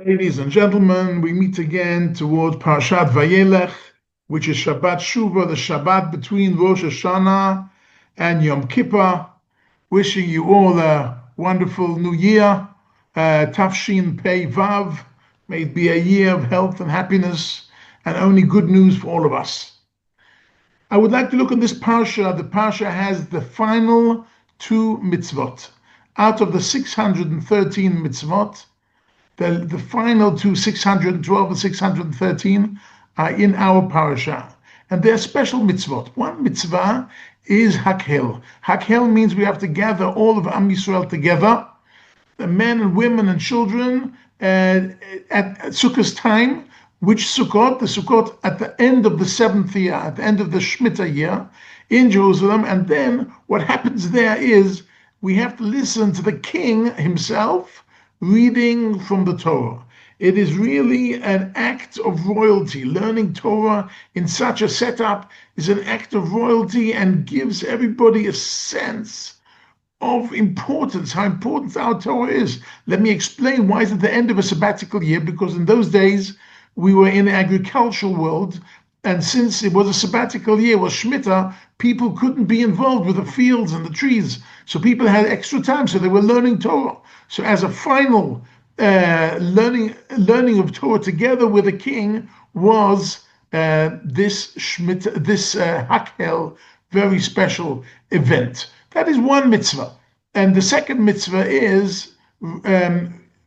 Ladies and gentlemen, we meet again towards Parashat Vayelech, which is Shabbat Shuvah, the Shabbat between Rosh Hashanah and Yom Kippur. Wishing you all a wonderful new year, Tafshin Pei Vav. May it be a year of health and happiness and only good news for all of us. I would like to look at this Parsha. The Parsha has the final two mitzvot. Out of the 613 mitzvot, the final two, 612 and 613, are in our parasha. And they're special mitzvot. One mitzvah is hakhel. Hakhel means we have to gather all of Am Yisrael together, the men and women and children, at Sukkot's time. Which Sukkot? The Sukkot at the end of the seventh year, at the end of the Shemitah year in Jerusalem. And then what happens there is we have to listen to the king himself reading from the Torah. It is really an act of royalty. Learning Torah in such a setup is an act of royalty and gives everybody a sense of importance, how important our Torah is. Let me explain why it's at the end of a sabbatical year, because in those days we were in the agricultural world, and since it was a sabbatical year, was Shemitah, people couldn't be involved with the fields and the trees. So people had extra time, so they were learning Torah. So as a final learning of Torah together with the king was this Shemitah, this Hakhel, very special event. That is one mitzvah. And the second mitzvah is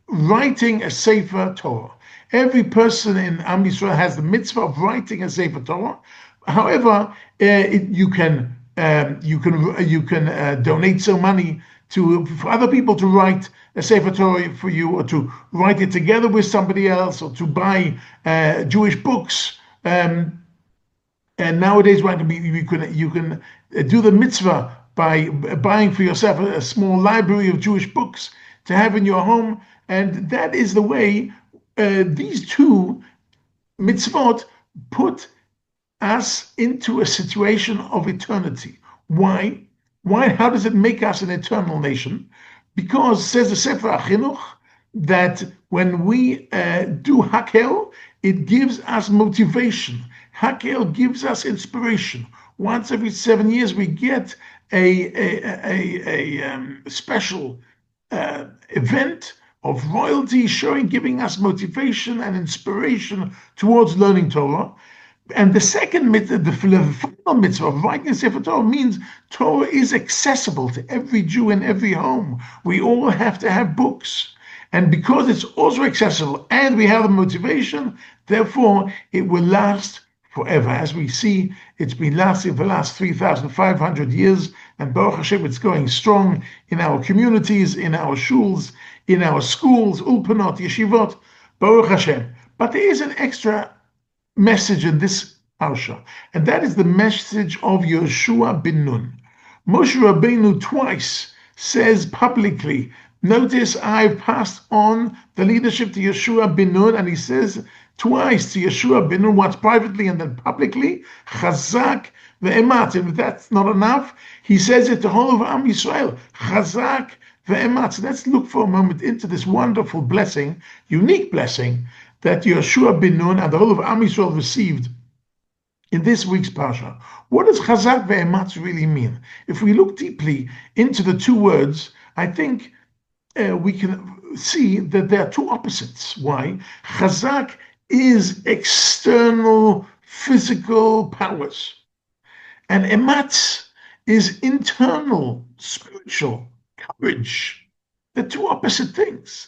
writing a Sefer Torah. Every person in Am Yisrael has the mitzvah of writing a Sefer Torah. However, you can donate some money for other people to write a Sefer Torah for you, or to write it together with somebody else, or to buy Jewish books. And nowadays, you can do the mitzvah by buying for yourself a small library of Jewish books to have in your home. And that is the way these two mitzvot put us into a situation of eternity. Why? How does it make us an eternal nation? Because, says the Sefer HaChinuch, that when we do Hakhel, it gives us motivation. Hakhel gives us inspiration. Once every 7 years, we get a special event of royalty, giving us motivation and inspiration towards learning Torah. And the second mitzvah, the final mitzvah of writing a Sefer Torah, means Torah is accessible to every Jew in every home. We all have to have books. And because it's also accessible and we have the motivation, therefore it will last forever. As we see, it's been lasting for the last 3,500 years, and Baruch Hashem, it's going strong in our communities, in our shuls, in our schools, ulpanot, yeshivot, Baruch Hashem. But there is an extra message in this parsha, and that is the message of Yoshua ben Nun. Moshe Rabbeinu twice says publicly, notice I've passed on the leadership to Yoshua ben Nun, and he says twice to Yoshua ben Nun, once privately and then publicly, Chazak ve'emat. And if that's not enough, he says it to whole of Am Yisrael, Chazak ve'emat. So let's look for a moment into this wonderful blessing, unique blessing, that Yoshua ben Nun and the whole of Am Yisrael received in this week's parsha. What does Chazak ve'emat really mean? If we look deeply into the two words, I think we can see that there are two opposites. Why? Chazak is external physical powers, and ematz is internal spiritual courage. They're two opposite things.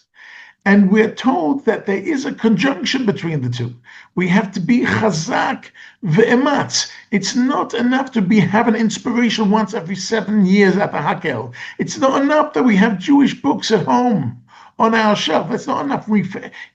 And we're told that there is a conjunction between the two. We have to be chazak ve'ematz. It's not enough to have an inspiration once every 7 years at the Hakhel. It's not enough that we have Jewish books at home on our shelf. That's not enough.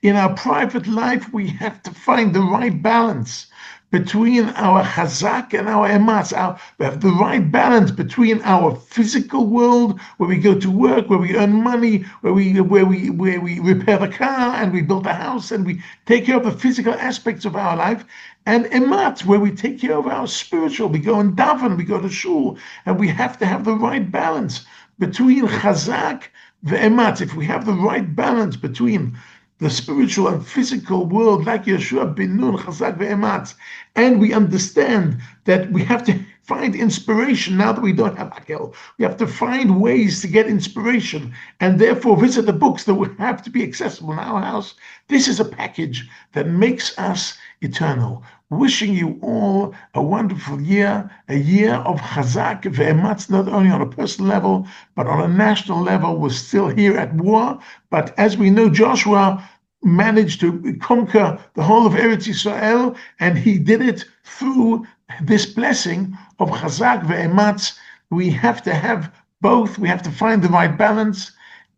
In our private life, we have to find the right balance between our chazak and our ematz. We have the right balance between our physical world, where we go to work, where we earn money, where we repair the car and we build a house and we take care of the physical aspects of our life, and ematz, where we take care of our spiritual. We go and daven, we go to shul, and we have to have the right balance between chazak ve'ematz. If we have the right balance between the spiritual and physical world like Yeshua bin Nun, Chazak ve'ematz. And we understand that we have to find inspiration now that we don't have Akel. We have to find ways to get inspiration and therefore visit the books that will have to be accessible in our house. This is a package that makes us eternal. Wishing you all a wonderful year, a year of Chazak ve'ematz, not only on a personal level, but on a national level. We're still here at war, but as we know, Joshua managed to conquer the whole of Eretz Yisrael, and he did it through this blessing of Chazak ve'ematz. We have to have both. We have to find the right balance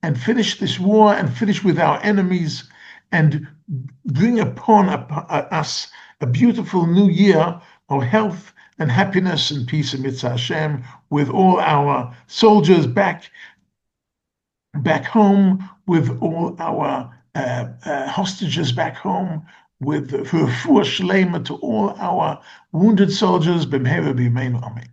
and finish this war and finish with our enemies and bring upon us a beautiful new year of health and happiness and peace and mitzvah Hashem, with all our soldiers back home, with all our hostages back home, with refuah shlema to all our wounded soldiers. B'mehera b'yameinu, amen.